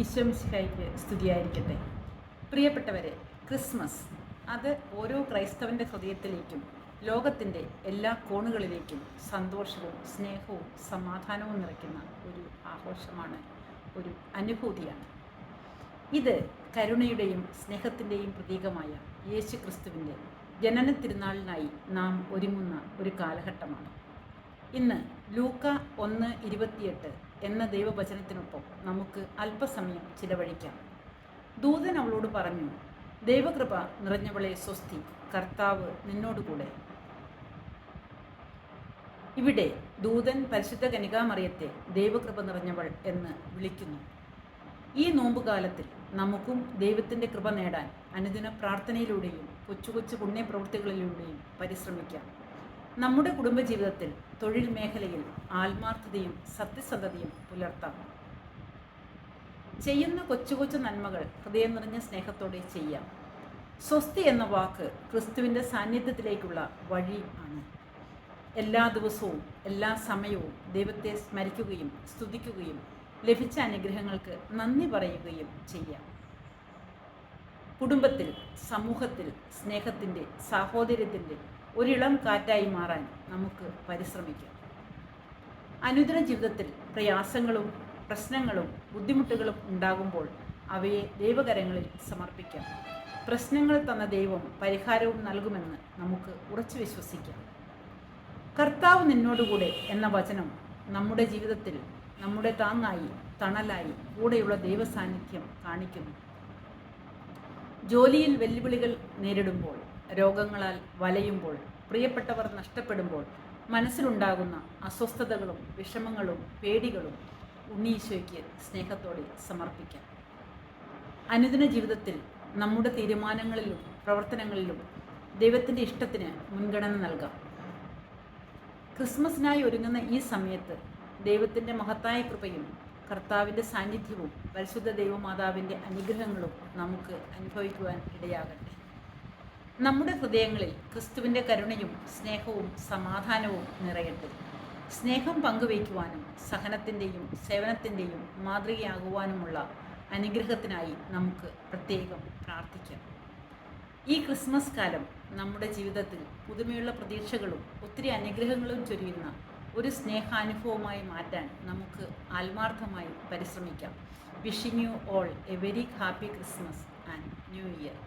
ഈശോമിശിഹായ്ക്ക് സ്തുതിയായിരിക്കട്ടെ. പ്രിയപ്പെട്ടവരെ, ക്രിസ്മസ് അത് ഓരോ ക്രൈസ്തവൻ്റെ ഹൃദയത്തിലേക്കും ലോകത്തിൻ്റെ എല്ലാ കോണുകളിലേക്കും സന്തോഷവും സ്നേഹവും സമാധാനവും നിറയ്ക്കുന്ന ഒരു ആഘോഷമാണ്, ഒരു അനുഭൂതിയാണ്. ഇത് കരുണയുടെയും സ്നേഹത്തിൻ്റെയും പ്രതീകമായ യേശു ക്രിസ്തുവിൻ്റെ ജനന തിരുനാളിനായി നാം ഒരുങ്ങുന്ന ഒരു കാലഘട്ടമാണ്. ഇന്ന് ലൂക്ക 1:28 എന്ന ദൈവവചനത്തിനൊപ്പം നമുക്ക് അല്പസമയം ചിലവഴിക്കാം. ദൂതൻ അവളോട് പറഞ്ഞു, ദൈവകൃപ നിറഞ്ഞവളെ സ്വസ്തി, കർത്താവ് നിന്നോടുകൂടെ. ഇവിടെ ദൂതൻ പരിശുദ്ധ കന്യകാമറിയത്തെ ദൈവകൃപ നിറഞ്ഞവൾ എന്ന് വിളിക്കുന്നു. ഈ നോമ്പുകാലത്തിൽ നമുക്കും ദൈവത്തിൻ്റെ കൃപ നേടാൻ അനുദിന പ്രാർത്ഥനയിലൂടെയും കൊച്ചു കൊച്ചു പുണ്യപ്രവൃത്തികളിലൂടെയും പരിശ്രമിക്കാം. നമ്മുടെ കുടുംബജീവിതത്തിൽ, തൊഴിൽ മേഖലയിൽ ആത്മാർത്ഥതയും സത്യസന്ധതയും പുലർത്താം. ചെയ്യുന്ന കൊച്ചു കൊച്ചു നന്മകൾ ഹൃദയം നിറഞ്ഞ സ്നേഹത്തോടെ ചെയ്യാം. സ്വസ്തി എന്ന വാക്ക് ക്രിസ്തുവിൻ്റെ സാന്നിധ്യത്തിലേക്കുള്ള വഴി ആണ്. എല്ലാ ദിവസവും എല്ലാ സമയവും ദൈവത്തെ സ്മരിക്കുകയും സ്തുതിക്കുകയും ലഭിച്ച അനുഗ്രഹങ്ങൾക്ക് നന്ദി പറയുകയും ചെയ്യാം. കുടുംബത്തിൽ, സമൂഹത്തിൽ സ്നേഹത്തിൻ്റെ, സാഹോദര്യത്തിൻ്റെ ഒരിളം കാറ്റായി മാറാൻ നമുക്ക് പരിശ്രമിക്കാം. അനുദിന ജീവിതത്തിൽ പ്രയാസങ്ങളും പ്രശ്നങ്ങളും ബുദ്ധിമുട്ടുകളും ഉണ്ടാകുമ്പോൾ അവയെ ദൈവകരങ്ങളിൽ സമർപ്പിക്കാം. പ്രശ്നങ്ങൾ തന്ന ദൈവം പരിഹാരവും നൽകുമെന്ന് നമുക്ക് ഉറച്ചു വിശ്വസിക്കാം. കർത്താവ് നിന്നോടുകൂടെ എന്ന വചനം നമ്മുടെ ജീവിതത്തിൽ നമ്മുടെ താങ്ങായി, തണലായി, കൂടെയുള്ള ദൈവസാന്നിധ്യം കാണിക്കുന്നു. ജോലിയിൽ വെല്ലുവിളികൾ നേരിടുമ്പോൾ, രോഗങ്ങളാൽ വലയുമ്പോൾ, പ്രിയപ്പെട്ടവർ നഷ്ടപ്പെടുമ്പോൾ മനസ്സിലുണ്ടാകുന്ന അസ്വസ്ഥതകളും വിഷമങ്ങളും പേടികളും ഉണ്ണീശോയ്ക്ക് സ്നേഹത്തോടെ സമർപ്പിക്കാം. അനുദിന ജീവിതത്തിൽ നമ്മുടെ തീരുമാനങ്ങളിലും പ്രവർത്തനങ്ങളിലും ദൈവത്തിൻ്റെ ഇഷ്ടത്തിന് മുൻഗണന നൽകാം. ക്രിസ്മസിനായി ഒരുങ്ങുന്ന ഈ സമയത്ത് ദൈവത്തിൻ്റെ മഹത്തായ കൃപയും കർത്താവിൻ്റെ സാന്നിധ്യവും പരിശുദ്ധ ദൈവമാതാവിൻ്റെ അനുഗ്രഹങ്ങളും നമുക്ക് അനുഭവിക്കുവാൻ ഇടയാകട്ടെ. നമ്മുടെ ഹൃദയങ്ങളിൽ ക്രിസ്തുവിൻ്റെ കരുണയും സ്നേഹവും സമാധാനവും നിറയട്ടെ. സ്നേഹം പങ്കുവയ്ക്കുവാനും സഹനത്തിൻ്റെയും സേവനത്തിൻ്റെയും മാതൃകയാകുവാനുമുള്ള അനുഗ്രഹത്തിനായി നമുക്ക് പ്രത്യേകം പ്രാർത്ഥിക്കാം. ഈ ക്രിസ്മസ് കാലം നമ്മുടെ ജീവിതത്തിൽ പുതുമയുള്ള പ്രതീക്ഷകളും ഒത്തിരി അനുഗ്രഹങ്ങളും ചൊരിയുന്ന ഒരു സ്നേഹാനുഭവമായി മാറ്റാൻ നമുക്ക് ആത്മാർത്ഥമായി പരിശ്രമിക്കാം. Wishing you all a very happy Christmas and new year.